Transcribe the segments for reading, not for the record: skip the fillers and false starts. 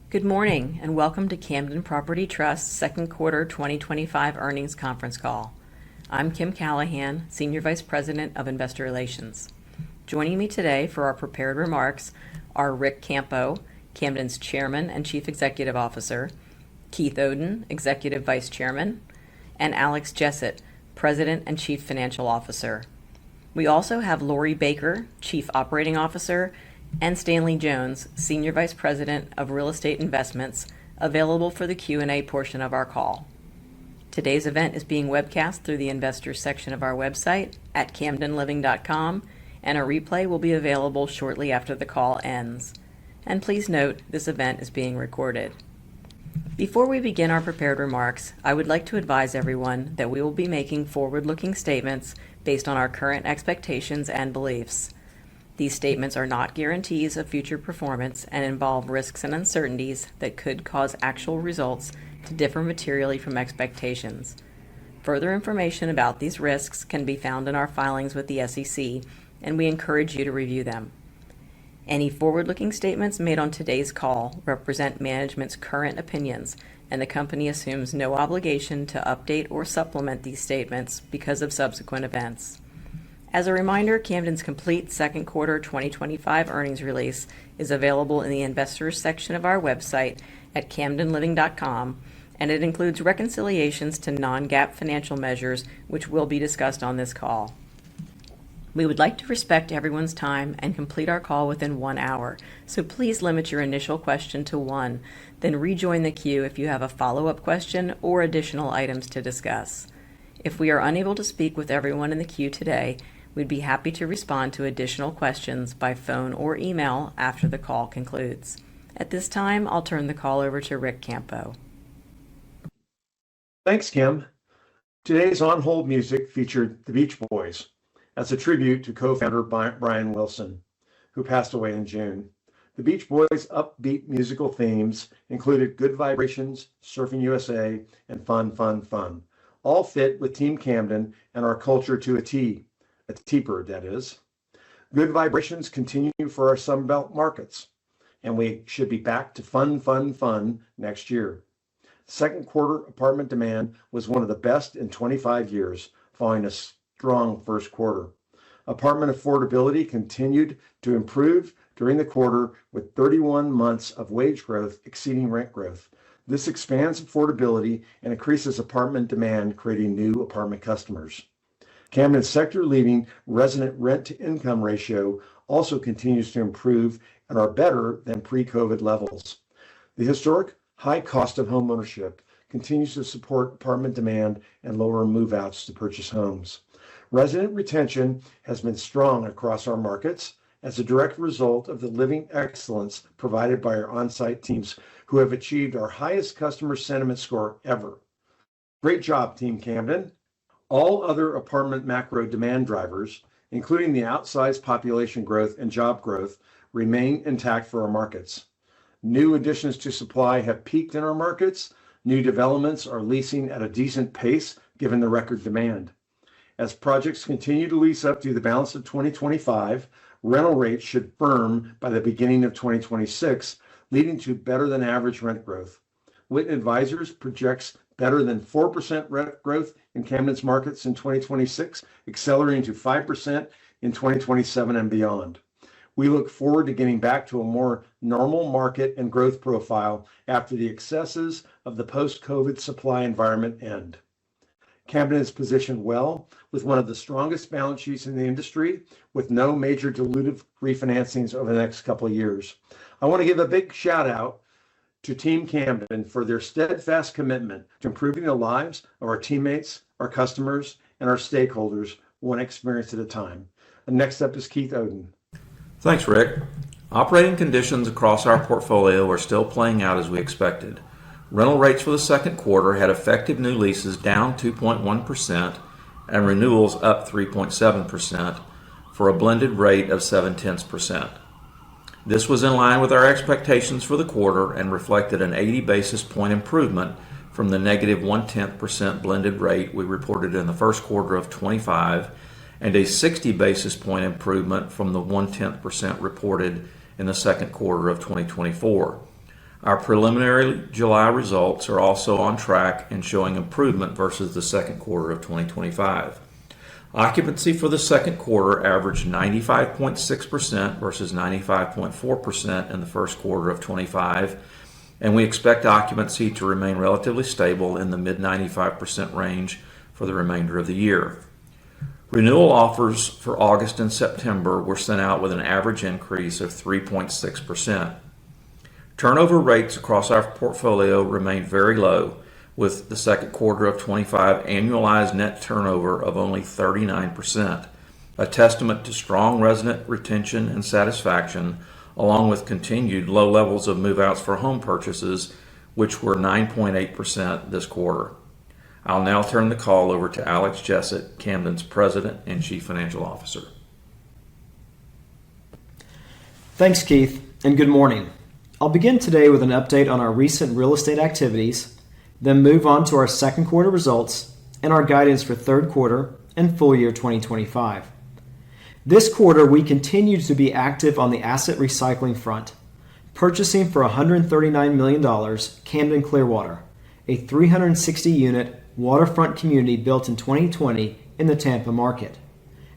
Good morning and welcome to Camden Property Trust's second quarter 2025 earnings conference call. I'm Kim Callahan, Senior Vice President of Investor Relations. Joining me today for our prepared remarks are Rick Campo, Camden's Chairman and Chief Executive Officer, Keith Oden, Executive Vice Chairman, and Alex Jessett, President and Chief Financial Officer. We also have Lori Baker, Chief Operating Officer, and Stanley Jones, Senior Vice President of Real Estate Investments, available for the Q&A portion of our call. Today's event is being webcast through the Investors section of our website at camdenliving.com, and a replay will be available shortly after the call ends. And please note, this event is being recorded. Before we begin our prepared remarks, I would like to advise everyone that we will be making forward-looking statements based on our current expectations and beliefs. These statements are not guarantees of future performance and involve risks and uncertainties that could cause actual results to differ materially from expectations. Further information about these risks can be found in our filings with the SEC, and we encourage you to review them. Any forward-looking statements made on today's call represent management's current opinions, and the company assumes no obligation to update or supplement these statements because of subsequent events. As a reminder, Camden's complete second quarter 2025 earnings release is available in the Investors section of our website at camdenliving.com, and it includes reconciliations to non-GAAP financial measures which will be discussed on this call. We would like to respect everyone's time and complete our call within 1 hour, so please limit your initial question to one, then rejoin the queue if you have a follow-up question or additional items to discuss. If we are unable to speak with everyone in the queue today, we'd be happy to respond to additional questions by phone or email after the call concludes. At this time, I'll turn the call over to Rick Campo. Thanks, Kim. Today's on-hold music featured the Beach Boys as a tribute to co-founder Brian Wilson, who passed away in June. The Beach Boys' upbeat musical themes included Good Vibrations, Surfing USA, and Fun, Fun, Fun. All fit with Team Camden and our culture to a T-bird, that is. Good vibrations continue for our Sunbelt markets, and we should be back to fun, fun, fun next year. Second quarter apartment demand was one of the best in 25 years, following a strong first quarter. Apartment affordability continued to improve during the quarter, with 31 months of wage growth exceeding rent growth. This expands affordability and increases apartment demand, creating new apartment customers. Camden's sector-leading resident rent-to-income ratio also continues to improve and are better than pre-COVID levels. The historic high cost of homeownership continues to support apartment demand and lower move-outs to purchase homes. Resident retention has been strong across our markets as a direct result of the living excellence provided by our on-site teams, who have achieved our highest customer sentiment score ever. Great job, Team Camden. All other apartment macro demand drivers, including the outsized population growth and job growth, remain intact for our markets. New additions to supply have peaked in our markets. New developments are leasing at a decent pace given the record demand. As projects continue to lease up through the balance of 2025, rental rates should firm by the beginning of 2026, leading to better than average rent growth. Witten Advisors projects better than 4% rent growth in Camden's markets in 2026, accelerating to 5% in 2027 and beyond. We look forward to getting back to a more normal market and growth profile after the excesses of the post-COVID supply environment end. Camden is positioned well with one of the strongest balance sheets in the industry, with no major dilutive refinancings over the next couple of years. I want to give a big shout out to Team Camden for their steadfast commitment to improving the lives of our teammates, our customers, and our stakeholders, one experience at a time. And next up is Keith Oden. Thanks, Rick. Operating conditions across our portfolio are still playing out as we expected. Rental rates for the second quarter had effective new leases down 2.1% and renewals up 3.7% for a blended rate of 0.7%. This was in line with our expectations for the quarter and reflected an 80 basis point improvement from the negative 0.1% blended rate we reported in the first quarter of 25 and a 60 basis point improvement from the 0.1% reported in the second quarter of 2024. Our preliminary July results are also on track and showing improvement versus the second quarter of 2025. Occupancy for the second quarter averaged 95.6% versus 95.4% in the first quarter of 25, and we expect occupancy to remain relatively stable in the mid-95% range for the remainder of the year. Renewal offers for August and September were sent out with an average increase of 3.6%. Turnover rates across our portfolio remain very low, with the second quarter of 25 annualized net turnover of only 39%, a testament to strong resident retention and satisfaction, along with continued low levels of move-outs for home purchases, which were 9.8% this quarter. I'll now turn the call over to Alex Jessett, Camden's President and Chief Financial Officer. Thanks, Keith, and good morning. I'll begin today with an update on our recent real estate activities, then move on to our second quarter results and our guidance for third quarter and full year 2025. This quarter, we continued to be active on the asset recycling front, purchasing for $139 million Camden Clearwater, a 360-unit waterfront community built in 2020 in the Tampa market,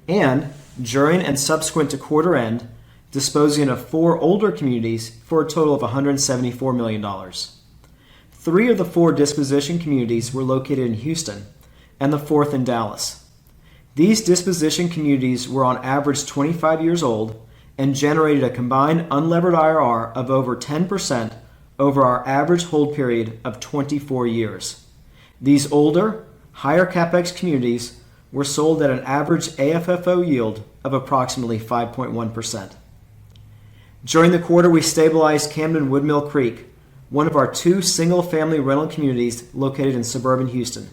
and during and subsequent to quarter end, disposing of 4 older communities for a total of $174 million. 3 of the 4 disposition communities were located in Houston, and the 4th in Dallas. These disposition communities were on average 25 years old and generated a combined unlevered IRR of over 10% over our average hold period of 24 years. These older, higher capex communities were sold at an average AFFO yield of approximately 5.1%. During the quarter, we stabilized Camden Woodmill Creek, one of our 2 single-family rental communities located in suburban Houston.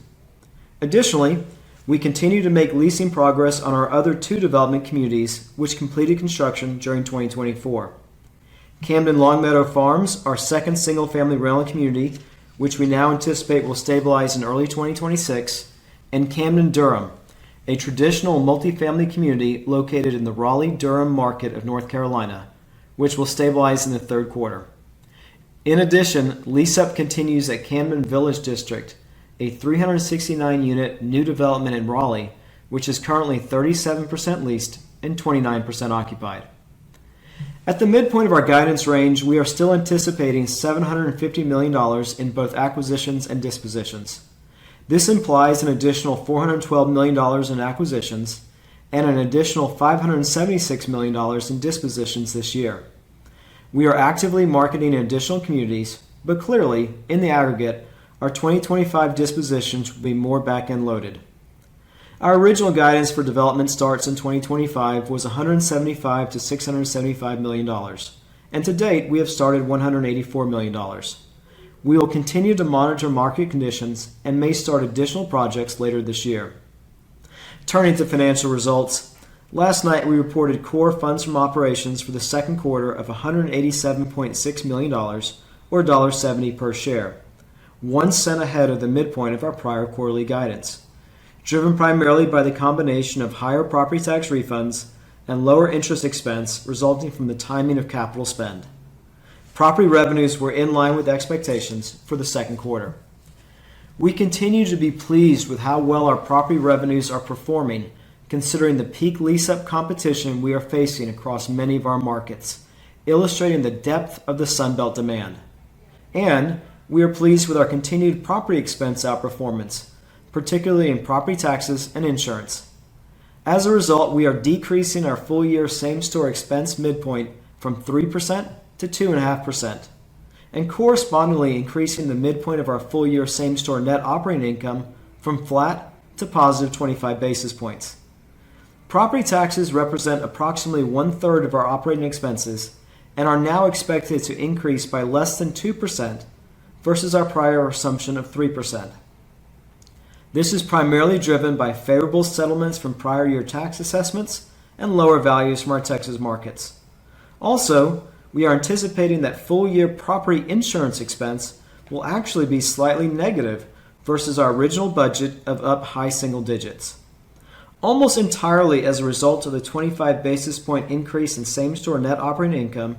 Additionally, we continue to make leasing progress on our other 2 development communities, which completed construction during 2024. Camden Longmeadow Farms, our second single-family rental community, which we now anticipate will stabilize in early 2026, and Camden Durham, a traditional multifamily community located in the Raleigh-Durham market of North Carolina, which will stabilize in the third quarter. In addition, lease-up continues at Camden Village District, a 369-unit new development in Raleigh, which is currently 37% leased and 29% occupied. At the midpoint of our guidance range, we are still anticipating $750 million in both acquisitions and dispositions. This implies an additional $412 million in acquisitions and an additional $576 million in dispositions this year. We are actively marketing additional communities, but clearly, in the aggregate, our 2025 dispositions will be more back-end loaded. Our original guidance for development starts in 2025 was $175 to $675 million, and to date, we have started $184 million. We will continue to monitor market conditions and may start additional projects later this year. Turning to financial results, last night we reported core funds from operations for the second quarter of $187.6 million, or $1.70 per share, 1 cent ahead of the midpoint of our prior quarterly guidance, driven primarily by the combination of higher property tax refunds and lower interest expense resulting from the timing of capital spend. Property revenues were in line with expectations for the second quarter. We continue to be pleased with how well our property revenues are performing, considering the peak lease-up competition we are facing across many of our markets, illustrating the depth of the Sunbelt demand. And we are pleased with our continued property expense outperformance, particularly in property taxes and insurance. As a result, we are decreasing our full-year same-store expense midpoint from 3% to 2.5%. And correspondingly increasing the midpoint of our full-year same-store net operating income from flat to positive 25 basis points. Property taxes represent approximately 1/3 of our operating expenses and are now expected to increase by less than 2% versus our prior assumption of 3%. This is primarily driven by favorable settlements from prior year tax assessments and lower values from our Texas markets. Also, we are anticipating that full-year property insurance expense will actually be slightly negative versus our original budget of up high single digits. Almost entirely as a result of the 25 basis point increase in same-store net operating income,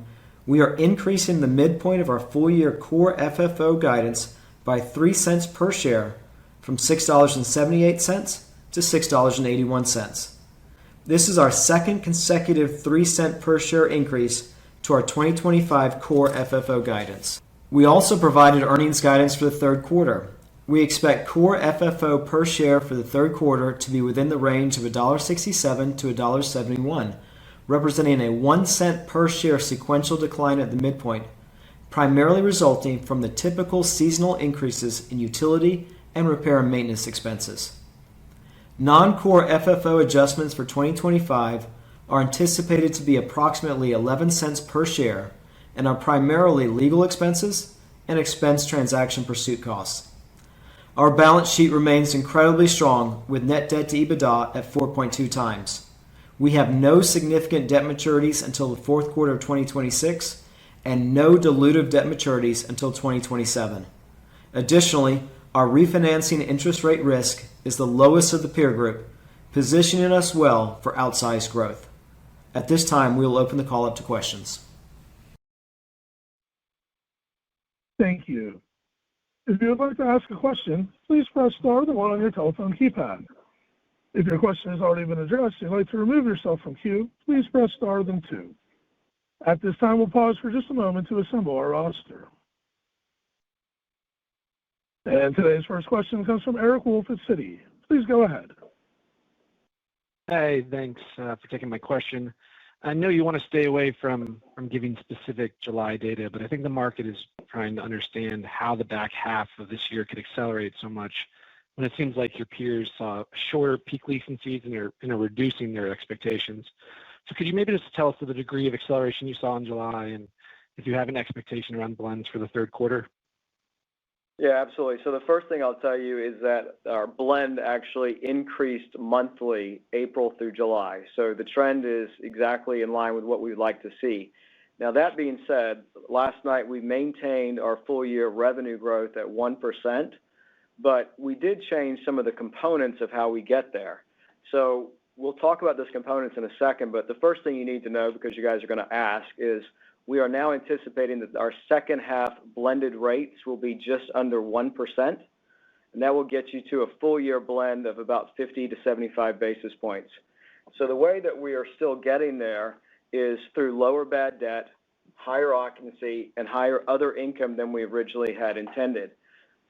We are increasing the midpoint of our full-year core FFO guidance by 3 cents per share from $6.78 to $6.81. This is our second consecutive 3 cent per share increase to our 2025 core FFO guidance. We also provided earnings guidance for the third quarter. We expect core FFO per share for the third quarter to be within the range of $1.67 to $1.71, representing a 1 cent per share sequential decline at the midpoint, primarily resulting from the typical seasonal increases in utility and repair and maintenance expenses. Non-core FFO adjustments for 2025 are anticipated to be approximately 11 cents per share and are primarily legal expenses and expense transaction pursuit costs. Our balance sheet remains incredibly strong with net debt to EBITDA at 4.2 times. We have no significant debt maturities until the fourth quarter of 2026 and no dilutive debt maturities until 2027. Additionally, our refinancing interest rate risk is the lowest of the peer group, positioning us well for outsized growth. At this time, we will open the call up to questions. Thank you. If you would like to ask a question, please press star then one on your telephone keypad. If your question has already been addressed and you'd like to remove yourself from queue, please press star then two. At this time, we'll pause for just a moment to assemble our roster. And today's first question comes from Eric Wolfe at Citi. Please go ahead. Hey, thanks for taking my question. I know you want to stay away from giving specific July data, but I think the market is trying to understand how the back half of this year could accelerate so much when it seems like your peers saw shorter peak leasing season and are reducing their expectations. So could you maybe just tell us the degree of acceleration you saw in July and if you have an expectation around blends for the third quarter? Yeah, absolutely. So the first thing I'll tell you is that our blend actually increased monthly April through July. So the trend is exactly in line with what we'd like to see. Now, that being said, last night we maintained our full year revenue growth at 1%, but we did change some of the components of how we get there. So we'll talk about those components in a second, but the first thing you need to know, because you guys are going to ask, is we are now anticipating that our second half blended rates will be just under 1%, and that will get you to a full year blend of about 50 to 75 basis points. So the way that we are still getting there is through lower bad debt, higher occupancy, and higher other income than we originally had intended.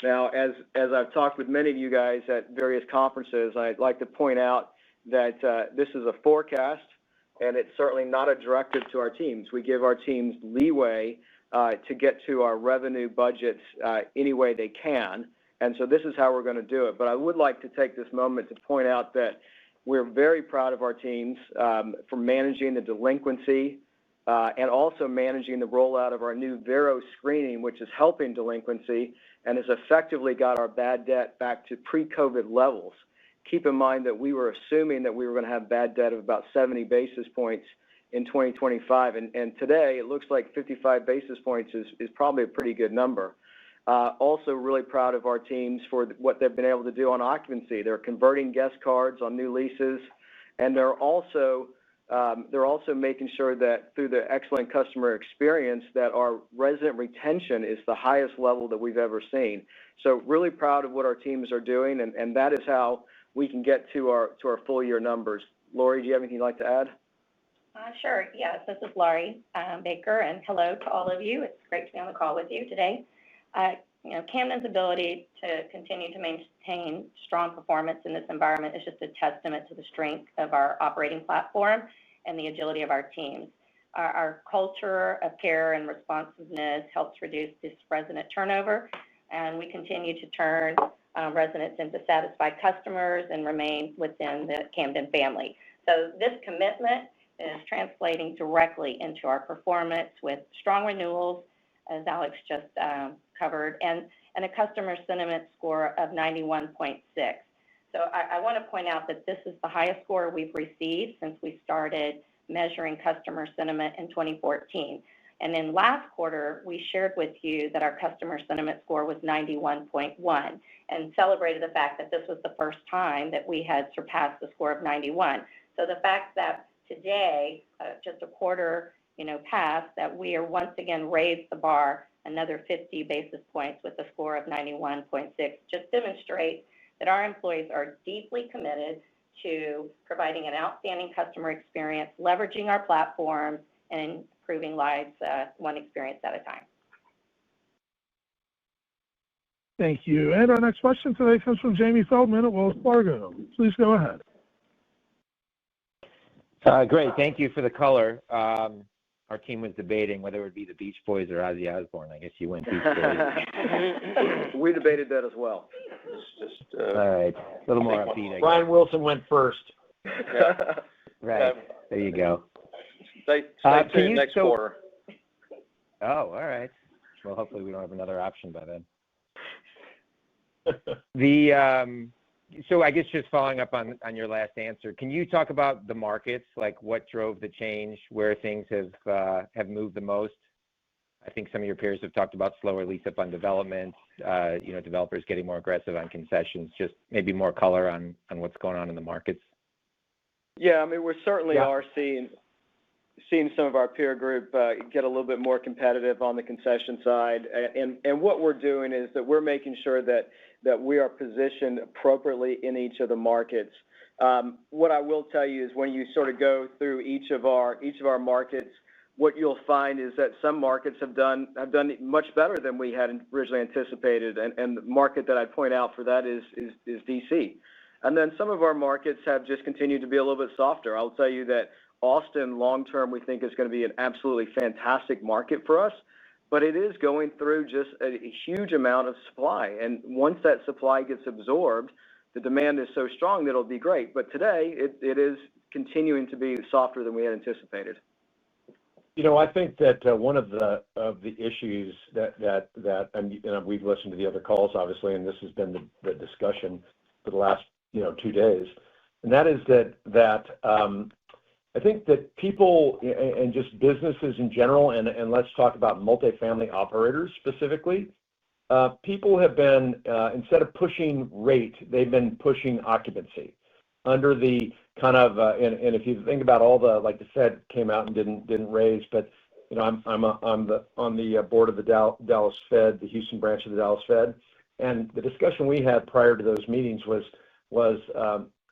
Now, as I've talked with many of you guys at various conferences, I'd like to point out that this is a forecast, and it's certainly not a directive to our teams. We give our teams leeway to get to our revenue budgets any way they can, and so this is how we're going to do it. But I would like to take this moment to point out that we're very proud of our teams for managing the delinquency and also managing the rollout of our new Vero screening, which is helping delinquency and has effectively got our bad debt back to pre-COVID levels. Keep in mind that we were assuming that we were going to have bad debt of about 70 basis points in 2025, and today it looks like 55 basis points is probably a pretty good number. Also really proud of our teams for what they've been able to do on occupancy. They're converting guest cards on new leases, and they're also making sure that through the excellent customer experience that our resident retention is the highest level that we've ever seen. So really proud of what our teams are doing, and that is how we can get to our full year numbers. Lori, do you have anything you'd like to add? Sure. Yes, this is Lori Baker, and hello to all of you. It's great to be on the call with you today. Camden's ability to continue to maintain strong performance in this environment is just a testament to the strength of our operating platform and the agility of our teams. Our culture of care and responsiveness helps reduce this resident turnover, and we continue to turn residents into satisfied customers and remain within the Camden family. So this commitment is translating directly into our performance with strong renewals, as Alex just covered, and a customer sentiment score of 91.6. So I want to point out that this is the highest score we've received since we started measuring customer sentiment in 2014. And in last quarter, we shared with you that our customer sentiment score was 91.1 and celebrated the fact that this was the first time that we had surpassed the score of 91. So the fact that today, just a quarter past, that we are once again raised the bar another 50 basis points with a score of 91.6. Just demonstrate that our employees are deeply committed to providing an outstanding customer experience, leveraging our platforms, and improving lives one experience at a time. Thank you. And our next question today comes from Jamie Feldman at Wells Fargo. Please go ahead. Great. Thank you for the color. Our team was debating whether it would be the Beach Boys or Ozzy Osbourne. I guess you went Beach Boys. We debated that as well. All right. A little more upbeat, I guess. Brian Wilson went first. Right. There you go. Stay tuned next quarter. Oh, all right. Well, hopefully we don't have another option by then. So I guess just following up on your last answer, can you talk about the markets, like what drove the change, where things have moved the most? I think some of your peers have talked about slower lease up on development, developers getting more aggressive on concessions, just maybe more color on what's going on in the markets. Yeah, I mean, we certainly are seeing some of our peer group get a little bit more competitive on the concession side. And what we're doing is that we're making sure that we are positioned appropriately in each of the markets. What I will tell you is when you sort of go through each of our markets, what you'll find is that some markets have done much better than we had originally anticipated. And the market that I'd point out for that is DC. And then some of our markets have just continued to be a little bit softer. I'll tell you that Austin, long-term, we think is going to be an absolutely fantastic market for us, but it is going through just a huge amount of supply. And once that supply gets absorbed, the demand is so strong that it'll be great. But today, it is continuing to be softer than we had anticipated. I think that one of the issues that we've listened to the other calls, obviously, and this has been the discussion for the last 2 days, and that is that I think that people and just businesses in general, and let's talk about multifamily operators specifically, people have been, instead of pushing rate, they've been pushing occupancy under the kind of, and if you think about all the, like the Fed came out and didn't raise, but I'm on the board of the Dallas Fed, the Houston branch of the Dallas Fed, and the discussion we had prior to those meetings was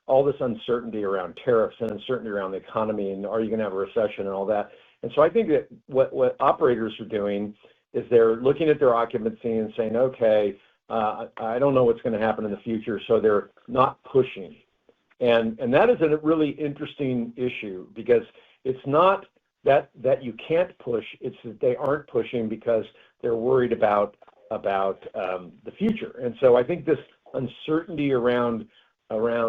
all this uncertainty around tariffs and uncertainty around the economy and are you going to have a recession and all that. And so I think that what operators are doing is they're looking at their occupancy and saying, okay, I don't know what's going to happen in the future, so they're not pushing. And that is a really interesting issue because it's not that you can't push, it's that they aren't pushing because they're worried about the future. And so I think this uncertainty around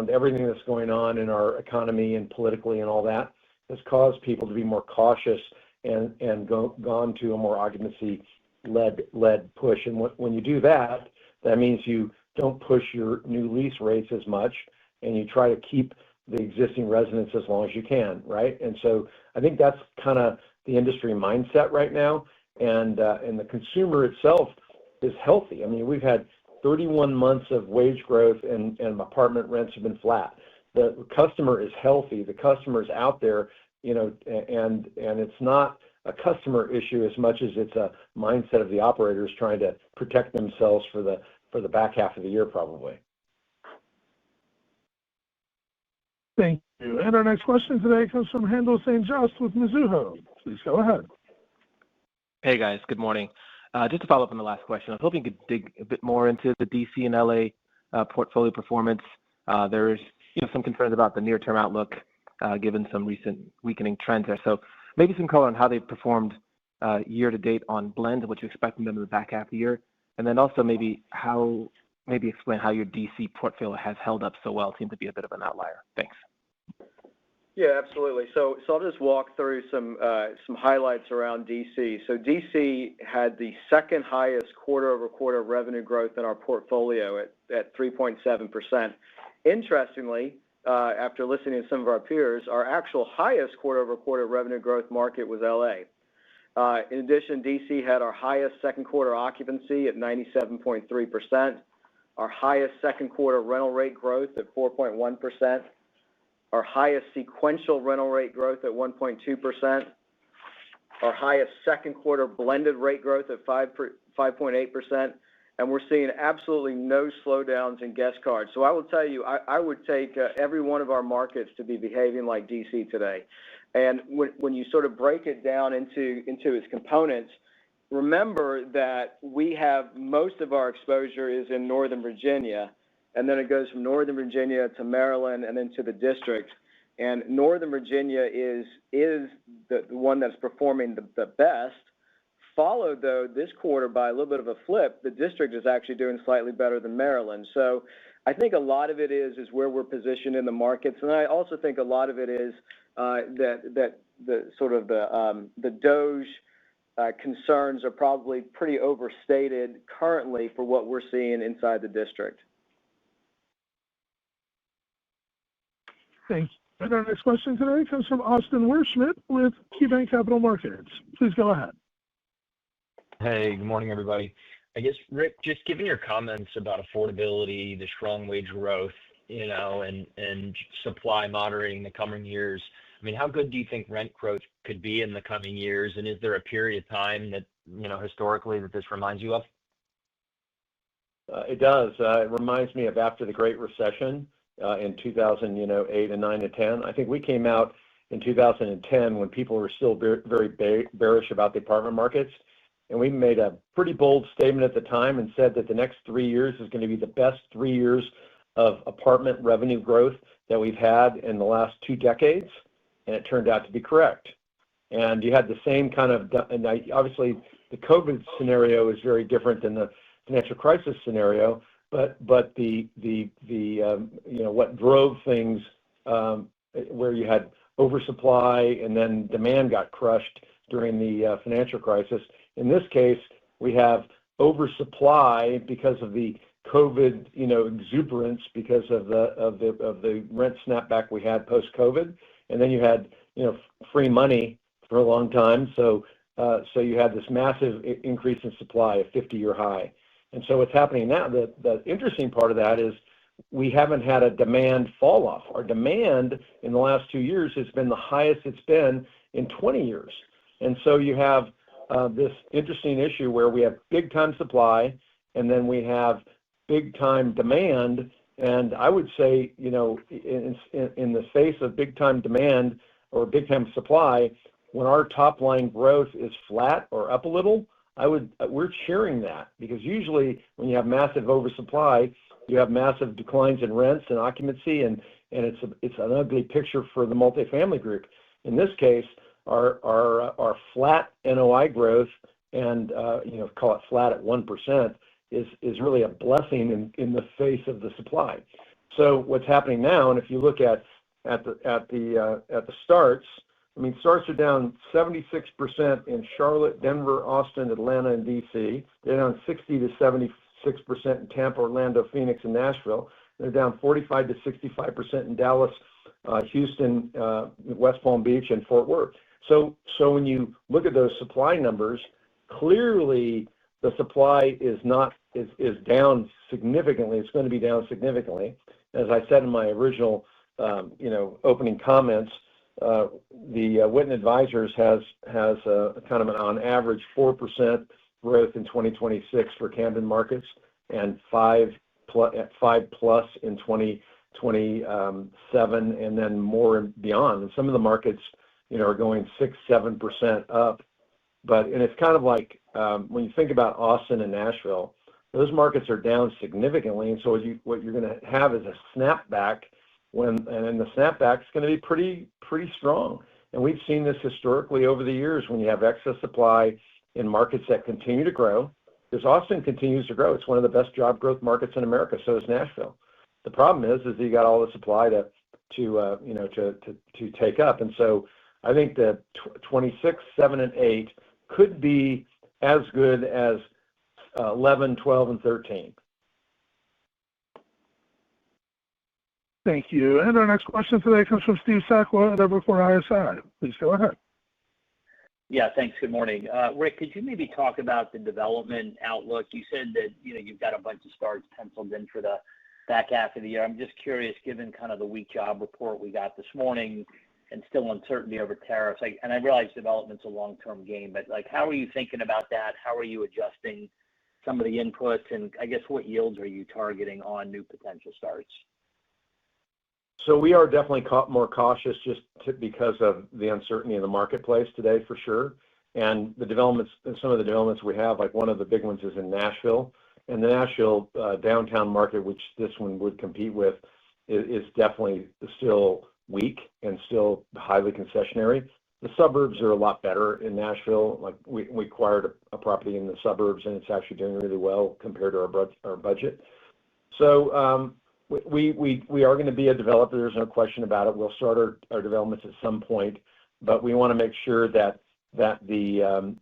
everything that's going on in our economy and politically and all that has caused people to be more cautious and gone to a more occupancy-led push. And when you do that, that means you don't push your new lease rates as much, and you try to keep the existing residents as long as you can, right? And so I think that's kind of the industry mindset right now, and the consumer itself is healthy. I mean, we've had 31 months of wage growth and apartment rents have been flat. The customer is healthy. The customer is out there, and it's not a customer issue as much as it's a mindset of the operators trying to protect themselves for the back half of the year, probably. Thank you. And our next question today comes from Haendel St. Juste with Mizuho. Please go ahead. Hey, guys. Good morning. Just to follow up on the last question, I was hoping you could dig a bit more into the DC and LA portfolio performance. There's some concerns about the near-term outlook given some recent weakening trends there. So maybe some color on how they performed year-to-date on blend, what you expect from them in the back half of the year, and then also maybe explain how your DC portfolio has held up so well. It seemed to be a bit of an outlier. Thanks. Yeah, absolutely. So I'll just walk through some highlights around DC. So DC had the second highest quarter-over-quarter revenue growth in our portfolio at 3.7%. Interestingly, after listening to some of our peers, our actual highest quarter-over-quarter revenue growth market was LA. In addition, DC had our highest second quarter occupancy at 97.3%, our highest second quarter rental rate growth at 4.1%, our highest sequential rental rate growth at 1.2%, our highest second quarter blended rate growth at 5.8%, and we're seeing absolutely no slowdowns in guest cards. So I will tell you, I would take every one of our markets to be behaving like DC today. And when you sort of break it down into its components, remember that we have most of our exposure is in Northern Virginia, and then it goes from Northern Virginia to Maryland and then to the district. And Northern Virginia is the one that's performing the best, followed, though, this quarter by a little bit of a flip. The district is actually doing slightly better than Maryland. So I think a lot of it is where we're positioned in the markets. And I also think a lot of it is that the sort of the DOGE concerns are probably pretty overstated currently for what we're seeing inside the district. Thank you. And our next question today comes from Austin Wurschmidt with KeyBanc Capital Markets. Please go ahead. Hey, good morning, everybody. I guess, Rick, just given your comments about affordability, the strong wage growth, and supply moderating in the coming years, I mean, how good do you think rent growth could be in the coming years? And is there a period of time that, historically that this reminds you of? It does. It reminds me of after the Great Recession in 2008 and 9 and 10. I think we came out in 2010 when people were still very bearish about the apartment markets. And we made a pretty bold statement at the time and said that the next 3 years is going to be the best 3 years of apartment revenue growth that we've had in the last 2 decades. And it turned out to be correct. And you had the same kind of, and obviously the COVID scenario is very different than the financial crisis scenario, but the what drove things where you had oversupply and then demand got crushed during the financial crisis. In this case, we have oversupply because of the COVID, exuberance because of the rent snapback we had post-COVID, and then you had free money for a long time, so you had this massive increase in supply, a 50-year high. And so what's happening now, the interesting part of that is we haven't had a demand fall off. Our demand in the last 2 years has been the highest it's been in 20 years. And so you have this interesting issue where we have big time supply and then we have big time demand. And I would say, in the face of big time demand or big time supply, when our top line growth is flat or up a little, we're cheering that, because usually when you have massive oversupply, you have massive declines in rents and occupancy, and it's an ugly picture for the multifamily group. In this case, our flat NOI growth and call it flat at 1% is really a blessing in the face of the supply. So what's happening now, and if you look at the starts, I mean, starts are down 76% in Charlotte, Denver, Austin, Atlanta, and DC. They're down 60 to 76% in Tampa, Orlando, Phoenix, and Nashville. They're down 45 to 65% in Dallas, Houston, West Palm Beach, and Fort Worth. So when you look at those supply numbers, clearly the supply is down significantly. It's going to be down significantly. As I said in my original opening comments, the Witten Advisors has a kind of an on average 4% growth in 2026 for Camden markets and 5+ in 2027 and then more beyond. And some of the markets are going 6-7% up. And it's kind of like when you think about Austin and Nashville, those markets are down significantly. And so what you're going to have is a snapback. And the snapback is going to be pretty strong. And we've seen this historically over the years when you have excess supply in markets that continue to grow, because Austin continues to grow. It's one of the best job growth markets in America. So is Nashville. The problem is you got all the supply to take up. And so I think that 26, 7, and 8 could be as good as 11, 12, and 13. Thank you. And our next question today comes from Steve Sakwa at Evercore ISI. Please go ahead. Yeah, thanks. Good morning. Rick, could you maybe talk about the development outlook? You said that, you've got a bunch of starts penciled in for the back half of the year. I'm just curious, given kind of the weak job report we got this morning, and still uncertainty over tariffs. And I realize development's a long-term game, but like, how are you thinking about that? How are you adjusting some of the inputs? And I guess what yields are you targeting on new potential starts? So we are definitely more cautious just because of the uncertainty in the marketplace today, for sure. And the developments, some of the developments we have, like one of the big ones is in Nashville. And the Nashville downtown market, which this one would compete with, is definitely still weak and still highly concessionary. The suburbs are a lot better in Nashville. Like we acquired a property in the suburbs, and it's actually doing really well compared to our budget. So we are going to be a developer. There's no question about it. We'll start our developments at some point, but we want to make sure that the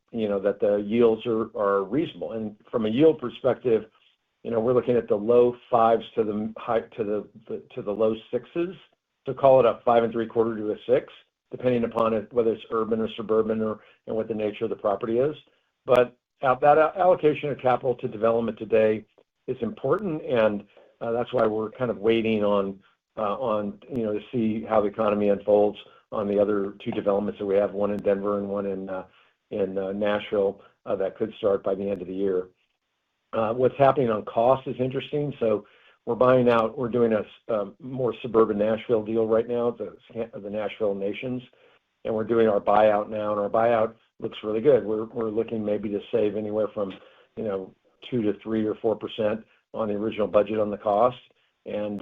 yields are reasonable. And from a yield perspective, we're looking at the low 5s to the low 6s. So call it a 5 3/4 to a 6, depending upon it, whether it's urban or suburban and what the nature of the property is. But that allocation of capital to development today is important, and that's why we're kind of waiting on to see how the economy unfolds on the other two developments that we have, one in Denver and one in Nashville, that could start by the end of the year. What's happening on cost is interesting. So we're doing a more suburban Nashville deal right now, the Nashville Nations, and we're doing our buyout now, and our buyout looks really good. We're looking maybe to save anywhere from 2 to 3 or 4% on the original budget on the cost. And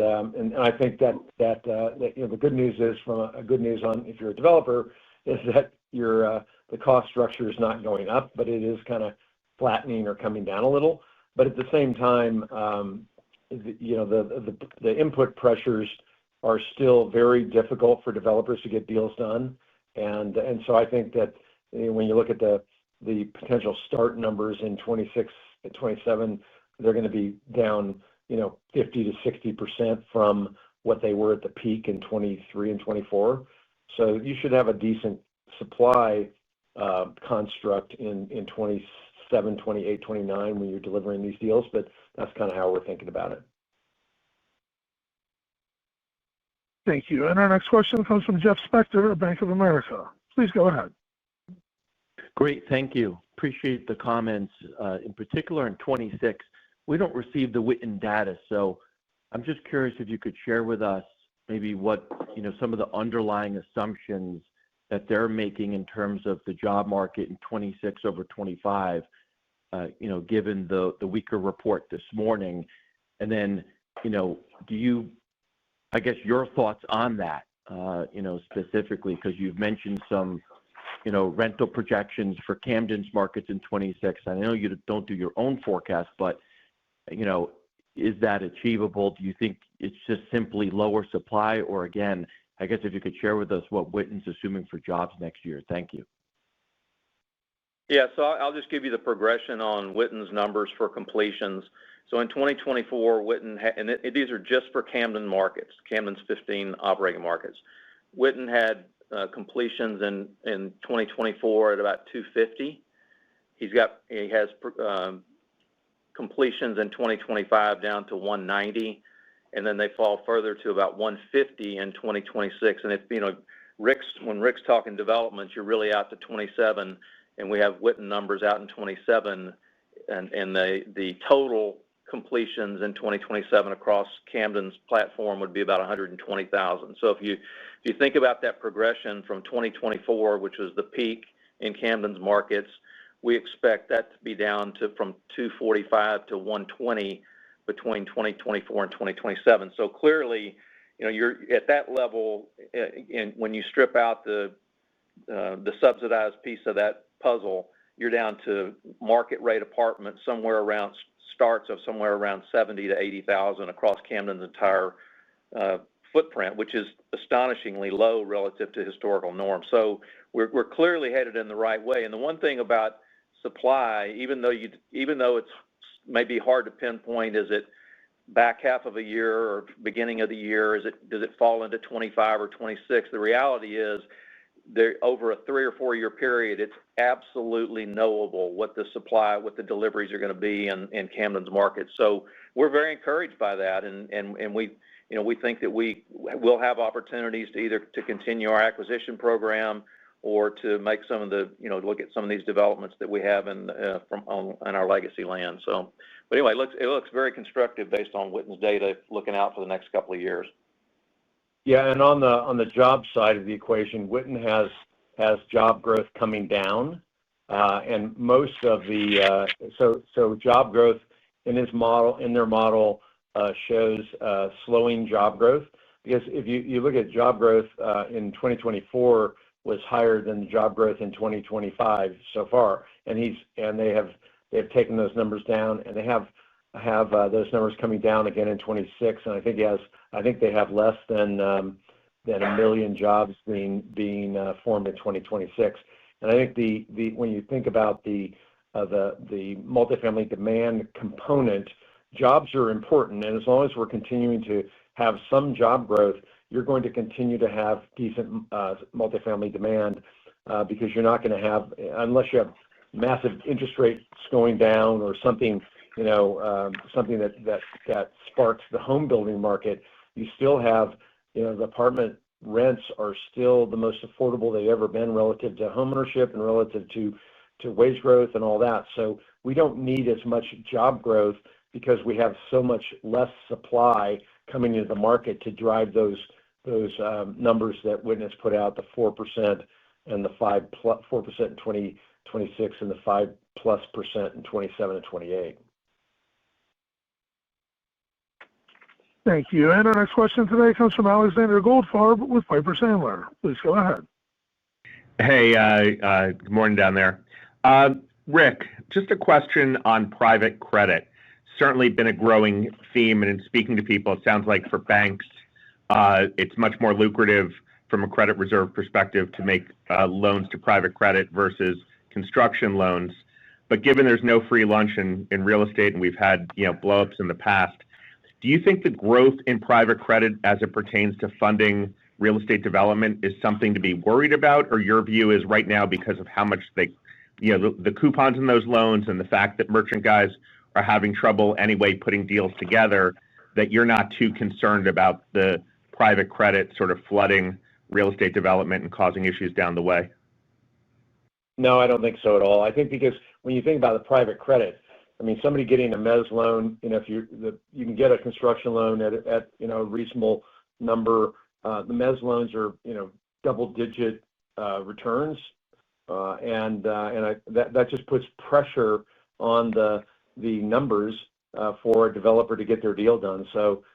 I think that the good news is, if you're a developer, is that the cost structure is not going up, but it is kind of flattening or coming down a little. But at the same time, the input pressures are still very difficult for developers to get deals done, and so I think that when you look at the potential start numbers in 26 and 27, they're going to be down 50 to 60% from what they were at the peak in 23 and 24. So you should have a decent supply construct in 27, 28, 29 when you're delivering these deals, but that's kind of how we're thinking about it. Thank you. And our next question comes from Jeff Spector of Bank of America. Please go ahead. Great, thank you. Appreciate the comments. In particular, in 26, we don't receive the Witten data, so I'm just curious if you could share with us maybe what some of the underlying assumptions that they're making in terms of the job market in 26 over 25. Given the weaker report this morning, and then I guess your thoughts on that, specifically, because you've mentioned some, rental projections for Camden's markets in 26. I know you don't do your own forecast, but, is that achievable? Do you think it's just simply lower supply? Or again, I guess if you could share with us what Witten's assuming for jobs next year. Thank you. Yeah, so I'll just give you the progression on Witten's numbers for completions. So in 2024, Witten, and these are just for Camden markets, Camden's 15 operating markets. Witten had completions in 2024 at about 250. He has completions in 2025 down to 190, and then they fall further to about 150 in 2026. And when Rick's talking developments, you're really out to 27, and we have Witten numbers out in 27, and the total completions in 2027 across Camden's platform would be about 120,000. So if you think about that progression from 2024, which was the peak in Camden's markets, we expect that to be down from 245 to 120 between 2024 and 2027. So clearly, you're at that level, and when you strip out the subsidized piece of that puzzle, you're down to market rate apartments somewhere around 70 to 80,000 across Camden's entire footprint, which is astonishingly low relative to historical norms. So we're clearly headed in the right way. And the one thing about supply, even though it's maybe hard to pinpoint, is it back half of a year or beginning of the year? Does it fall into 25 or 26? The reality is, there over a 3 or 4 year period, it's absolutely knowable what the supply, what the deliveries are going to be in Camden's market. So we're very encouraged by that, and we, you know, we think that we will have opportunities to either to continue our acquisition program or to make some of the, you know, look at some of these developments that we have in our legacy land. So, but anyway, it looks very constructive based on Witten's data looking out for the next couple of years. Yeah, and on the job side of the equation, Witten has job growth coming down, and most of the so job growth in their model shows slowing job growth, because if you look at job growth in 2024 was higher than the job growth in 2025 so far, and they've taken those numbers down, and they have those numbers coming down again in 26, and I think they have less than 1 million jobs being formed in 2026. And I think the when you think about the multifamily demand component, jobs are important, and as long as we're continuing to have some job growth, you're going to continue to have decent multifamily demand, because you're not going to have, unless you have massive interest rates going down or something, something that sparks the home building market. You still have, the apartment rents are still the most affordable they've ever been relative to homeownership and relative to wage growth and all that. So we don't need as much job growth because we have so much less supply coming into the market to drive those numbers that Witness put out, the 4% and the 4% in 2026 and the 5+% in 27 and 28. Thank you. And our next question today comes from Alexander Goldfarb with Piper Sandler. Please go ahead. Hey, good morning down there. Rick, just a question on private credit. Certainly been a growing theme, and in speaking to people, it sounds like for banks, it's much more lucrative from a credit reserve perspective to make loans to private credit versus construction loans. But given there's no free lunch in real estate, and we've had blowups in the past, do you think the growth in private credit as it pertains to funding real estate development is something to be worried about, or your view is right now because of how much the coupons in those loans and the fact that merchant guys are having trouble anyway putting deals together, that you're not too concerned about the private credit sort of flooding real estate development and causing issues down the way? No, I don't think so at all. I think because when you think about the private credit, I mean, somebody getting a mezz loan, if you can get a construction loan at a reasonable number. The mezz loans are double-digit returns, and that just puts pressure on the numbers for a developer to get their deal done. So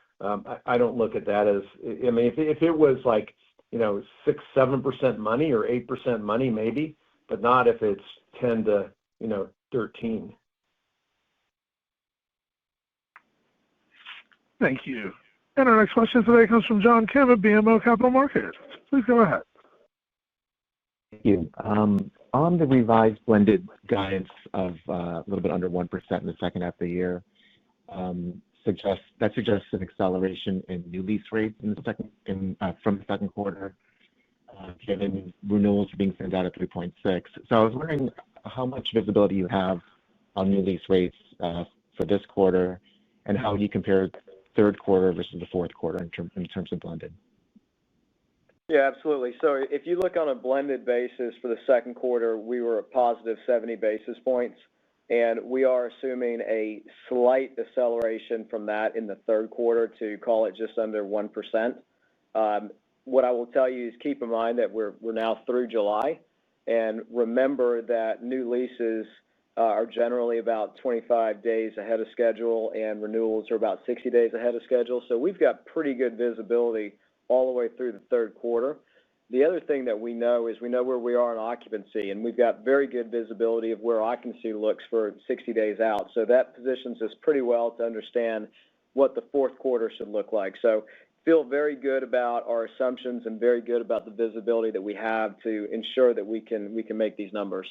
I don't look at that as, I mean, if it was like 6-7% money or 8% money maybe, but not if it's 10 to 13. Thank you. And our next question today comes from John Kim at BMO Capital Markets. Please go ahead. Thank you. On the revised blended guidance of a little bit under 1% in the second half of the year, suggests an acceleration in new lease rates from the second quarter, given renewals are being sent out at 3.6. So I was wondering how much visibility you have on new lease rates for this quarter, and how you compare third quarter versus the fourth quarter in terms of blended. Yeah, absolutely. So if you look on a blended basis for the second quarter, we were a positive 70 basis points, and we are assuming a slight acceleration from that in the third quarter to call it just under 1%. What I will tell you is keep in mind that we're now through July, and remember that new leases are generally about 25 days ahead of schedule, and renewals are about 60 days ahead of schedule. So we've got pretty good visibility all the way through the third quarter. The other thing that we know is we know where we are in occupancy, and we've got very good visibility of where occupancy looks for 60 days out. So that positions us pretty well to understand what the fourth quarter should look like. So feel very good about our assumptions and very good about the visibility that we have to ensure that we can make these numbers.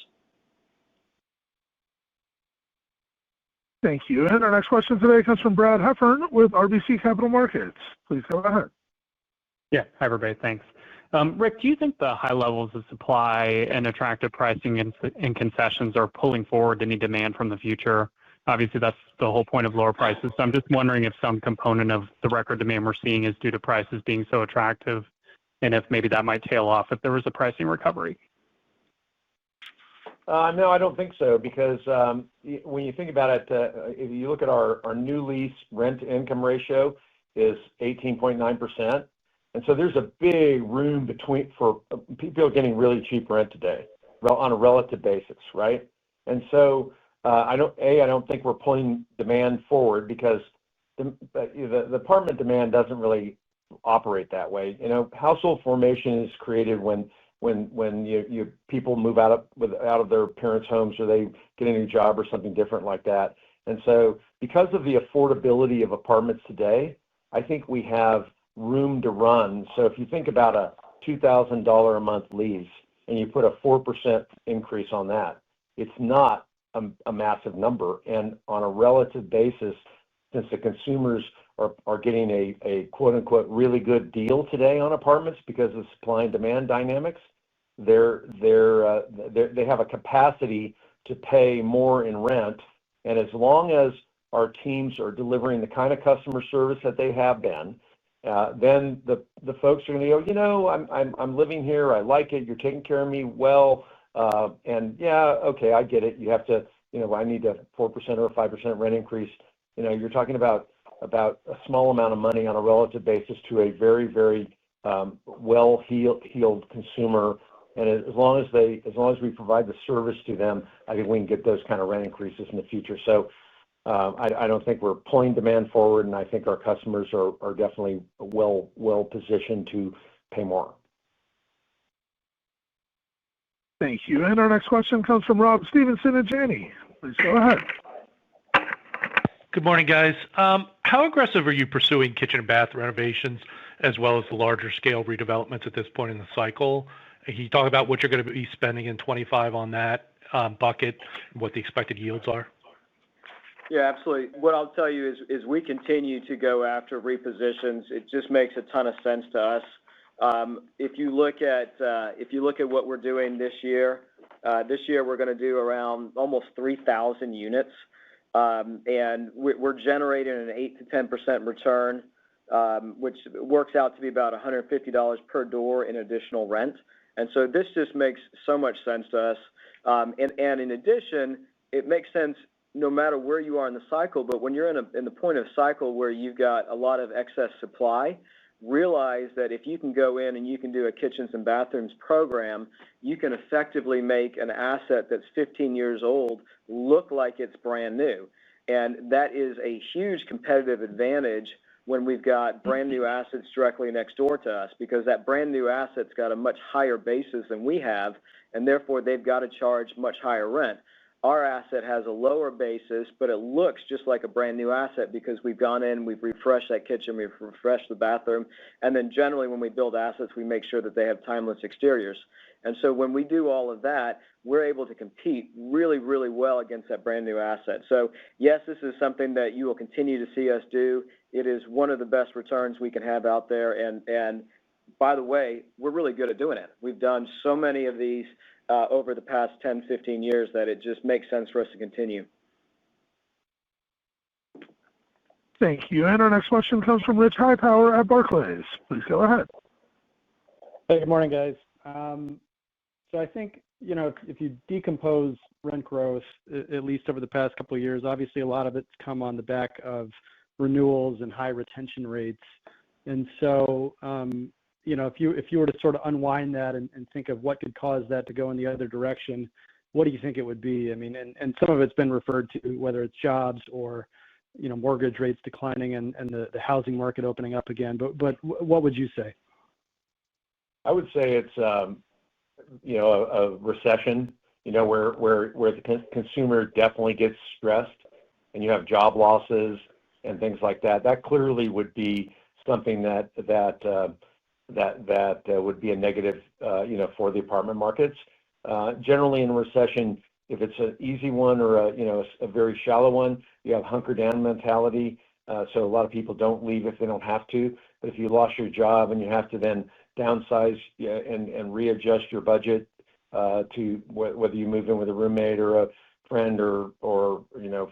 Thank you. And our next question today comes from Brad Heffern with RBC Capital Markets. Please go ahead. Yeah. Hi, everybody. Thanks. Rick, do you think the high levels of supply and attractive pricing and concessions are pulling forward any demand from the future? Obviously, that's the whole point of lower prices. So I'm just wondering if some component of the record demand we're seeing is due to prices being so attractive, and if maybe that might tail off if there was a pricing recovery. No, I don't think so, because when you think about it, if you look at our new lease rent-to-income ratio is 18.9%. And so there's a big room for people getting really cheap rent today on a relative basis, right? And so I don't think we're pulling demand forward, because the apartment demand doesn't really operate that way. Household formation is created when people move out of their parents' homes, or they get a new job or something different like that. And so because of the affordability of apartments today, I think we have room to run. So if you think about a $2,000 a month lease and you put a 4% increase on that, it's not a massive number. And on a relative basis, since the consumers are getting a quote unquote really good deal today on apartments because of supply and demand dynamics, they have a capacity to pay more in rent. And as long as our teams are delivering the kind of customer service that they have been, then the folks are going to go, I'm living here, I like it, you're taking care of me well, and yeah, okay, I get it. You have to, I need a 4% or a 5% rent increase. You're talking about a small amount of money on a relative basis to a very, very well-heeled consumer. And as long as we provide the service to them, I think we can get those kind of rent increases in the future. So I don't think we're pulling demand forward, and I think our customers are definitely well positioned to pay more. Thank you. And our next question comes from Rob Stevenson at Janney. Please go ahead. Good morning, guys. How aggressive are you pursuing kitchen and bath renovations as well as the larger scale redevelopments at this point in the cycle? Can you talk about what you're going to be spending in 25 on that bucket and what the expected yields are? Yeah, absolutely. What I'll tell you is we continue to go after repositions. It just makes a ton of sense to us. If you look at what we're doing this year we're going to do around almost 3,000 units, and we're generating an 8 to 10% return, which works out to be about $150 per door in additional rent. And so this just makes so much sense to us. And in addition, it makes sense no matter where you are in the cycle, but when you're in the point of cycle where you've got a lot of excess supply, realize that if you can go in and you can do a kitchens and bathrooms program, you can effectively make an asset that's 15 years old look like it's brand new. And that is a huge competitive advantage when we've got brand new assets directly next door to us, because that brand new asset's got a much higher basis than we have, and therefore they've got to charge much higher rent. Our asset has a lower basis, but it looks just like a brand new asset because we've gone in, we've refreshed that kitchen, we've refreshed the bathroom, and then generally when we build assets, we make sure that they have timeless exteriors. And so when we do all of that, we're able to compete really, really well against that brand new asset. So yes, this is something that you will continue to see us do. It is one of the best returns we can have out there. And by the way, we're really good at doing it. We've done so many of these over the past 10, 15 years that it just makes sense for us to continue. Thank you. And our next question comes from Rich Hightower at Barclays. Please go ahead. Hey, good morning, guys. So I think, if you decompose rent growth, at least over the past couple of years, obviously a lot of it's come on the back of renewals and high retention rates. And so, if you were to sort of unwind that and think of what could cause that to go in the other direction, what do you think it would be? I mean, and some of it's been referred to, whether it's jobs or, mortgage rates declining and the housing market opening up again. But what would you say? I would say it's, a recession, where the consumer definitely gets stressed and you have job losses and things like that. That clearly would be something that would be a negative, for the apartment markets. Generally in a recession, if it's an easy one or a very shallow one, you have hunker down mentality. So a lot of people don't leave if they don't have to. But if you lost your job and you have to then downsize and readjust your budget to whether you move in with a roommate or a friend or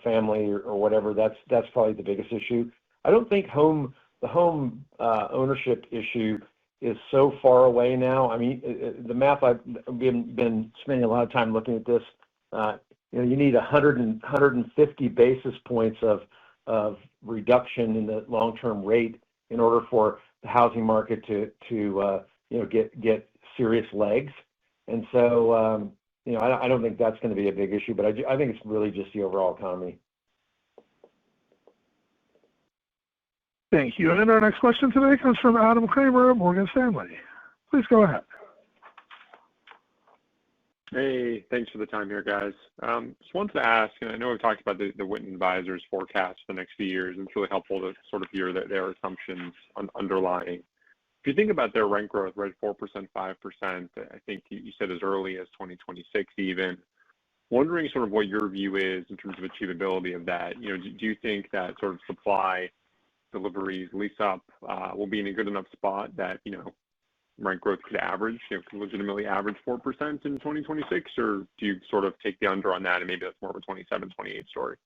family or whatever. That's probably the biggest issue. I don't think the home ownership issue is so far away now. I mean, the math, I've been spending a lot of time looking at this. You need 150 basis points of reduction in the long-term rate in order for the housing market to get serious legs. And so, I don't think that's going to be a big issue, but I think it's really just the overall economy. Thank you. And our next question today comes from Adam Kramer of Morgan Stanley. Please go ahead. Hey, thanks for the time here, guys. Just wanted to ask, and I know we've talked about the Witten Advisors forecast for the next few years, and it's really helpful to sort of hear their assumptions underlying. If you think about their rent growth, right, 4%, 5%, I think you said as early as 2026 even, wondering sort of what your view is in terms of achievability of that. Do you think that sort of supply deliveries, lease up will be in a good enough spot that, rent growth could average, could legitimately average 4% in 2026, or do you sort of take the under on that and maybe that's more of a 27, 28 story?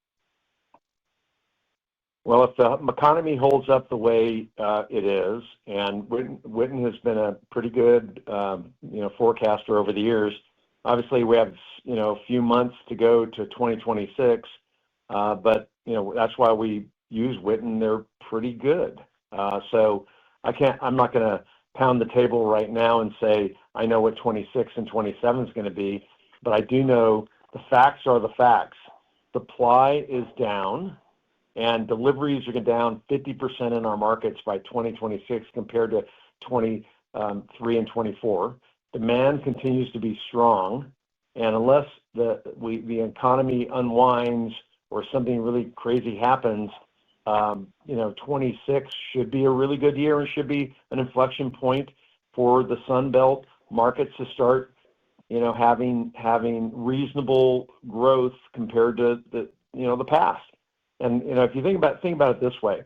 Well, if the economy holds up the way it is, and Witten has been a pretty good, forecaster over the years. Obviously, we have, a few months to go to 2026, but that's why we use Witten. They're pretty good. So I'm not going to pound the table right now and say I know what 26 and 27 is going to be, but I do know the facts are the facts. Supply is down, and deliveries are down 50% in our markets by 2026 compared to 23 and 24. Demand continues to be strong, and unless the economy unwinds or something really crazy happens, 26 should be a really good year and should be an inflection point for the Sun Belt markets to start, having reasonable growth compared to the past. And if you think about it this way,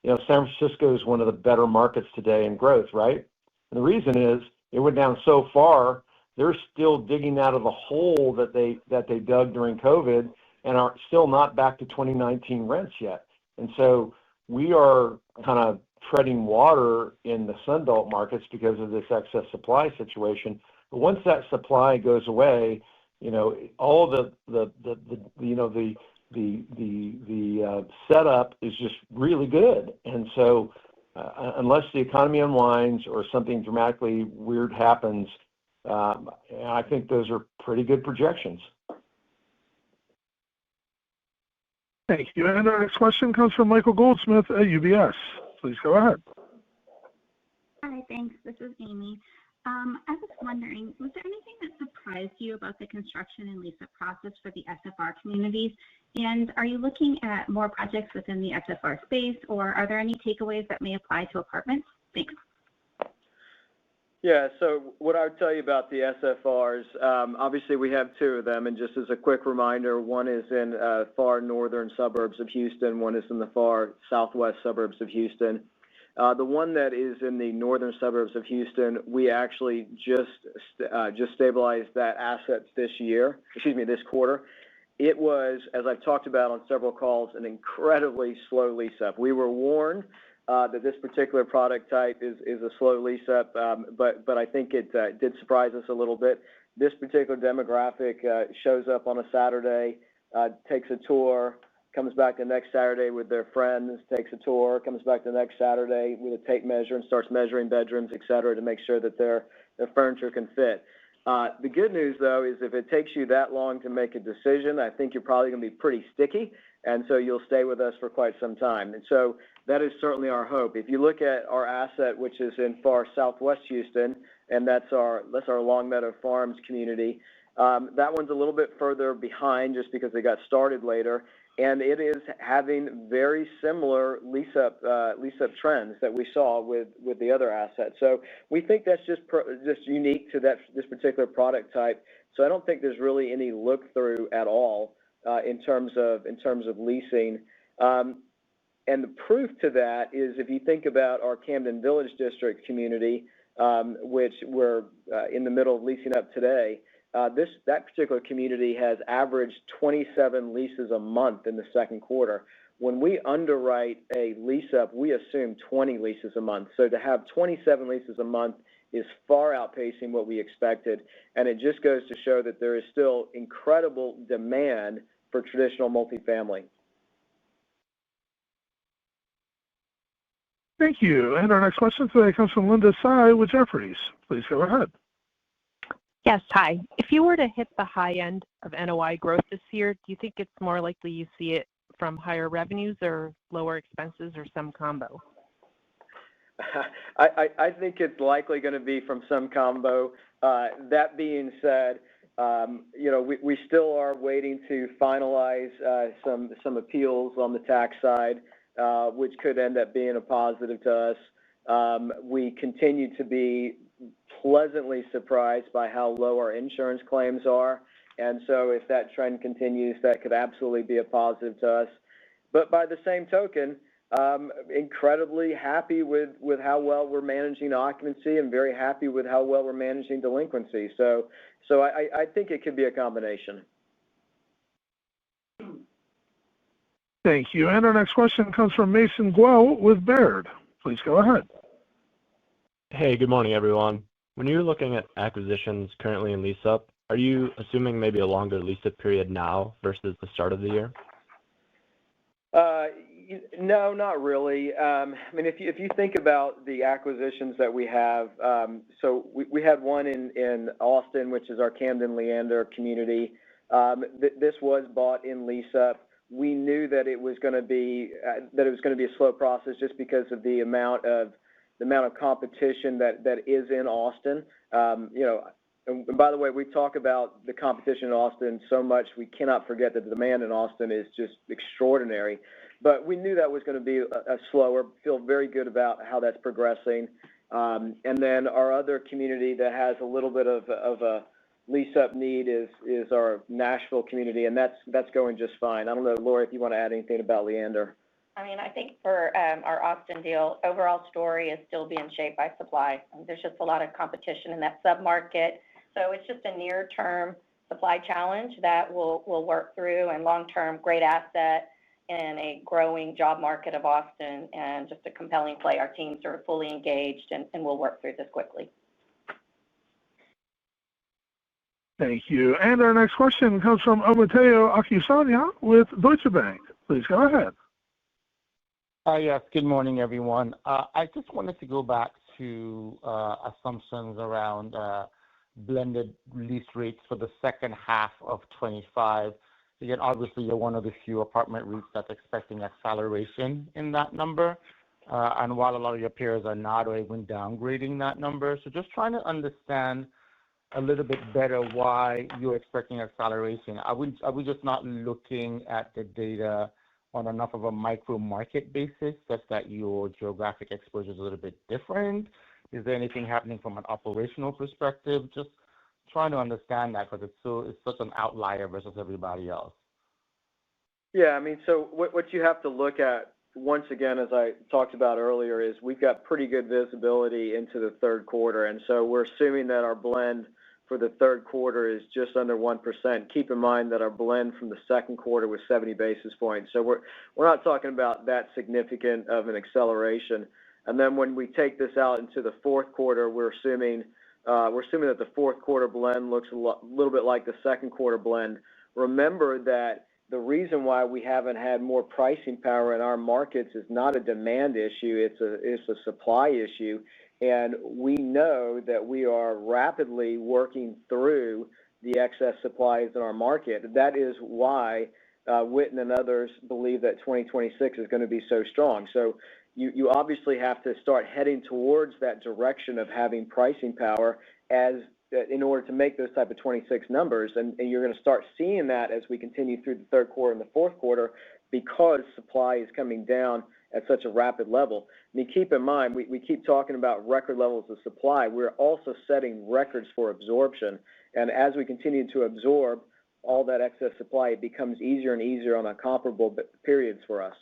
San Francisco is one of the better markets today in growth, right? And the reason is it went down so far. They're still digging out of the hole that they dug during COVID and are still not back to 2019 rents yet. And so we are kind of treading water in the Sun Belt markets because of this excess supply situation. But once that supply goes away, all the setup is just really good. And so unless the economy unwinds or something dramatically weird happens, I think those are pretty good projections. Thank you. And our next question comes from Michael Goldsmith at UBS. Please go ahead. Hi, thanks. This is Amy. I was wondering, was there anything that surprised you about the construction and lease-up process for the SFR communities? And are you looking at more projects within the SFR space, or are there any takeaways that may apply to apartments? Thanks. Yeah, so what I would tell you about the SFRs, obviously we have two of them, and just as a quick reminder, one is in far northern suburbs of Houston, one is in the far southwest suburbs of Houston. The one that is in the northern suburbs of Houston, we actually just stabilized that asset this quarter. It was, as I've talked about on several calls, an incredibly slow lease up. We were warned that this particular product type is a slow lease up, but I think it did surprise us a little bit. This particular demographic shows up on a Saturday, takes a tour, comes back the next Saturday with their friends, takes a tour, comes back the next Saturday with a tape measure and starts measuring bedrooms, et cetera, to make sure that their furniture can fit. The good news, though, is if it takes you that long to make a decision, I think you're probably going to be pretty sticky, and so you'll stay with us for quite some time. And so that is certainly our hope. If you look at our asset, which is in far southwest Houston, and that's our Longmeadow Farms community, that one's a little bit further behind just because they got started later, and it is having very similar lease-up trends that we saw with the other assets. So we think that's just unique to this particular product type. So I don't think there's really any look-through at all in terms of leasing. And the proof to that is if you think about our Camden Village District community, which we're in the middle of leasing up today. That particular community has averaged 27 leases a month in the second quarter. When we underwrite a lease up, we assume 20 leases a month. So to have 27 leases a month is far outpacing what we expected, and it just goes to show that there is still incredible demand for traditional multifamily. Thank you. And our next question today comes from Linda Tsai with Jefferies. Please go ahead. Yes, hi. If you were to hit the high end of NOI growth this year, do you think it's more likely you see it from higher revenues or lower expenses or some combo? I think it's likely going to be from some combo. That being said, we still are waiting to finalize some appeals on the tax side, which could end up being a positive to us. We continue to be pleasantly surprised by how low our insurance claims are. And so if that trend continues, that could absolutely be a positive to us. But by the same token, incredibly happy with how well we're managing occupancy and very happy with how well we're managing delinquency. So I think it could be a combination. Thank you. And our next question comes from Mason Guo with Baird. Please go ahead. Hey, good morning, everyone. When you're looking at acquisitions currently in lease up, are you assuming maybe a longer lease up period now versus the start of the year? No, not really. I mean, if you think about the acquisitions that we have, so we had one in Austin, which is our Camden Leander community. This was bought in lease up. We knew that it was going to be a slow process just because of the amount of competition that is in Austin. And by the way, we talk about the competition in Austin so much, we cannot forget that the demand in Austin is just extraordinary. But we knew that was going to be a slower, feel very good about how that's progressing. And then our other community that has a little bit of a lease-up need is our Nashville community, and that's going just fine. I don't know, Lori, if you want to add anything about Leander. I mean, I think for our Austin deal, overall story is still being shaped by supply. There's just a lot of competition in that submarket. So it's just a near-term supply challenge that we'll work through, and long-term great asset in a growing job market of Austin, and just a compelling play. Our teams are fully engaged, and we'll work through this quickly. Thank you. And our next question comes from Omotayo Okusanya with Deutsche Bank. Please go ahead. Yes, good morning, everyone. I just wanted to go back to assumptions around blended lease rates for the second half of 25. Again, obviously, you're one of the few apartment REITs that's expecting acceleration in that number. And while a lot of your peers are not or even downgrading that number. So just trying to understand a little bit better why you're expecting acceleration. Are we just not looking at the data on enough of a micro market basis, such that your geographic exposure is a little bit different? Is there anything happening from an operational perspective? Just trying to understand that, because it's such an outlier versus everybody else. Yeah, I mean, so what you have to look at, once again, as I talked about earlier, is we've got pretty good visibility into the third quarter. And so we're assuming that our blend for the third quarter is just under 1%. Keep in mind that our blend from the second quarter was 70 basis points. So we're not talking about that significant of an acceleration. And then when we take this out into the fourth quarter, we're assuming that the fourth quarter blend looks a little bit like the second quarter blend. Remember that the reason why we haven't had more pricing power in our markets is not a demand issue, it's a supply issue. And we know that we are rapidly working through the excess supplies in our market. That is why Witten and others believe that 2026 is going to be so strong. So you obviously have to start heading towards that direction of having pricing power in order to make those type of 26 numbers. And you're going to start seeing that as we continue through the third quarter and the fourth quarter, because supply is coming down at such a rapid level. I mean, keep in mind, we keep talking about record levels of supply. We're also setting records for absorption. And as we continue to absorb all that excess supply, it becomes easier and easier on a comparable periods for us.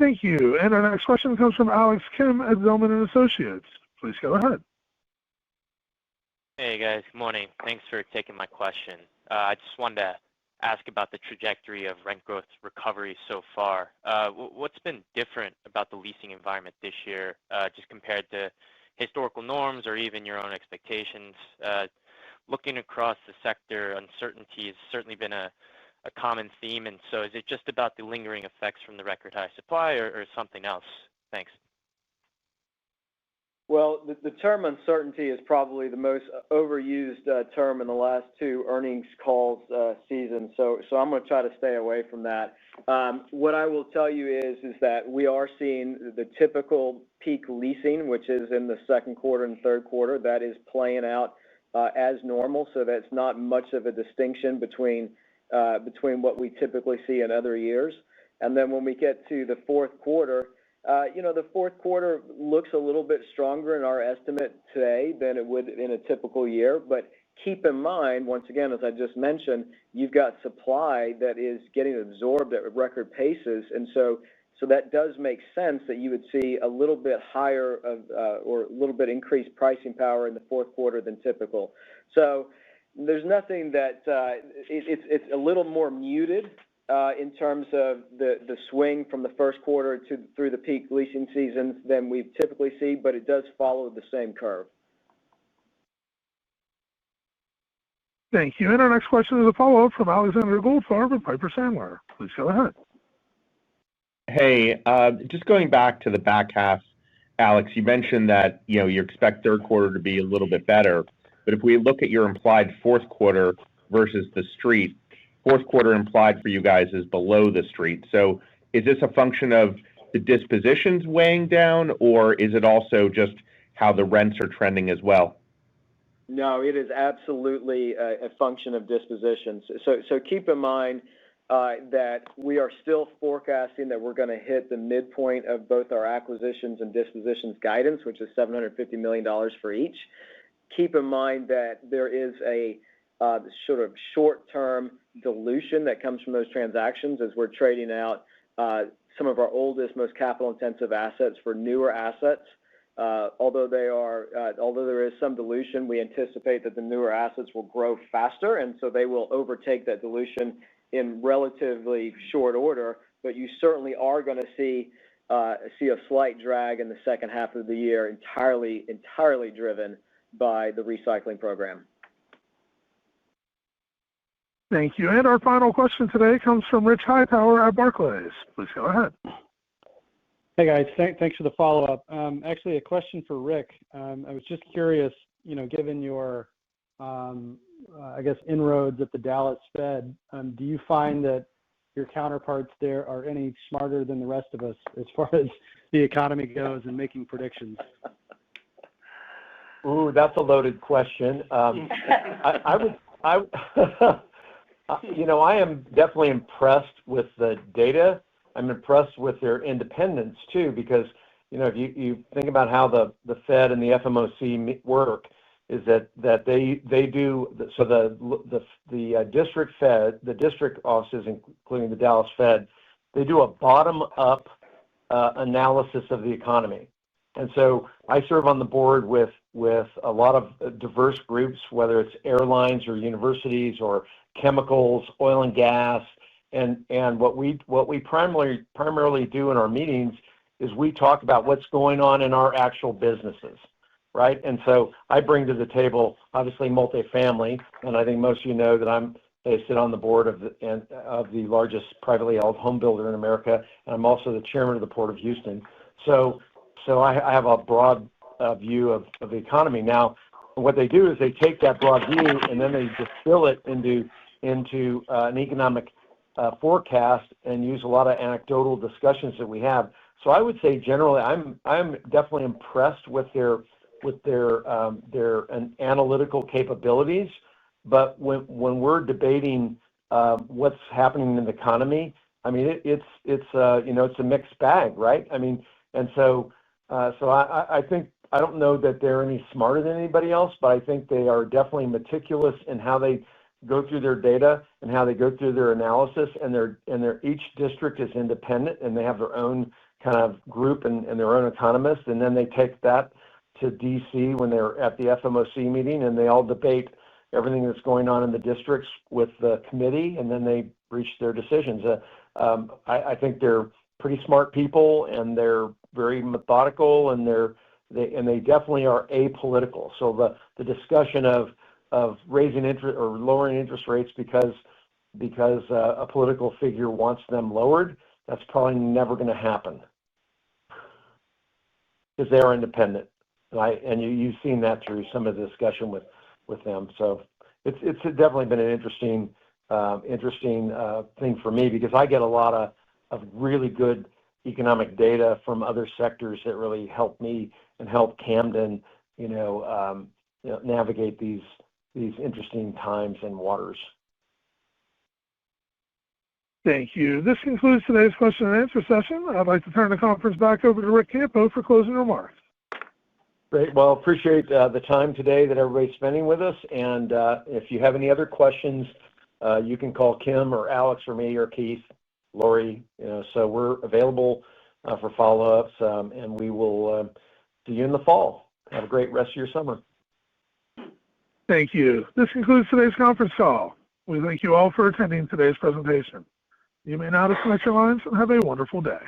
Thank you. And our next question comes from Alex Kim at Zelman & Associates. Please go ahead. Hey guys, good morning. Thanks for taking my question. I just wanted to ask about the trajectory of rent growth recovery so far. What's been different about the leasing environment this year, just compared to historical norms or even your own expectations? Looking across the sector, uncertainty has certainly been a common theme, and so is it just about the lingering effects from the record high supply or something else? Thanks. Well, the term uncertainty is probably the most overused term in the last two earnings calls season, so I'm going to try to stay away from that. What I will tell you is that we are seeing the typical peak leasing, which is in the second quarter and third quarter. That is playing out as normal, so that's not much of a distinction between what we typically see in other years. And then when we get to the fourth quarter, the fourth quarter looks a little bit stronger in our estimate today than it would in a typical year. But keep in mind, once again, as I just mentioned, you've got supply that is getting absorbed at record paces. And so that does make sense that you would see a little bit higher or a little bit increased pricing power in the fourth quarter than typical. So there's nothing that it's a little more muted in terms of the swing from the first quarter through the peak leasing seasons than we typically see, but it does follow the same curve. Thank you. And our next question is a follow-up from Alexander Goldfarb at Piper Sandler. Please go ahead. Hey, just going back to the back half, Alex, you mentioned that you expect third quarter to be a little bit better, but if we look at your implied fourth quarter versus the street, fourth quarter implied for you guys is below the street. So is this a function of the dispositions weighing down, or is it also just how the rents are trending as well? No, it is absolutely a function of dispositions. So keep in mind that we are still forecasting that we're going to hit the midpoint of both our acquisitions and dispositions guidance, which is $750 million for each. Keep in mind that there is a sort of short-term dilution that comes from those transactions as we're trading out some of our oldest, most capital-intensive assets for newer assets. Although there is some dilution, we anticipate that the newer assets will grow faster, and so they will overtake that dilution in relatively short order. But you certainly are going to see a slight drag in the second half of the year, entirely driven by the recycling program. Thank you. And our final question today comes from Rich Hightower at Barclays. Please go ahead. Hey guys, thanks for the follow-up. Actually, a question for Rick. I was just curious, given your, inroads at the Dallas Fed, do you find that your counterparts there are any smarter than the rest of us as far as the economy goes and making predictions? Ooh, that's a loaded question. I am definitely impressed with the data. I'm impressed with their independence too, because if you think about how the Fed and the FOMC work, is that they do so the district Fed, the district offices, including the Dallas Fed, they do a bottom-up analysis of the economy. And so I serve on the board with a lot of diverse groups, whether it's airlines or universities or chemicals, oil and gas, and what we primarily do in our meetings is we talk about what's going on in our actual businesses, right? And so I bring to the table obviously multifamily, and I think most of you know that I sit on the board of the largest privately held home builder in America, and I'm also the chairman of the Port of Houston. So I have a broad view of the economy. Now, what they do is they take that broad view and then they distill it into an economic forecast and use a lot of anecdotal discussions that we have. So I would say generally, I'm definitely impressed with their analytical capabilities. But when we're debating what's happening in the economy, I mean it's a mixed bag, right? I mean, and so I think I don't know that they're any smarter than anybody else, but I think they are definitely meticulous in how they go through their data and how they go through their analysis, and each district is independent and they have their own kind of group and their own economists, and then they take that to DC when they're at the FMOC meeting, and they all debate everything that's going on in the districts with the committee, and then they reach their decisions. I think they're pretty smart people, and they're very methodical, and they definitely are apolitical. So the discussion of raising interest or lowering interest rates because a political figure wants them lowered, that's probably never going to happen because they are independent. And you've seen that through some of the discussion with them. So it's definitely been an interesting thing for me, because I get a lot of really good economic data from other sectors that really help me and help Camden, navigate these interesting times and waters. Thank you. This concludes today's question and answer session. I'd like to turn the conference back over to Rick Campo for closing remarks. Great. Well, appreciate the time today that everybody's spending with us. And if you have any other questions, you can call Kim or Alex or me or Keith, Lori. So we're available for follow-ups, and we will see you in the fall. Have a great rest of your summer. Thank you. This concludes today's conference call. We thank you all for attending today's presentation. You may now disconnect your lines and have a wonderful day.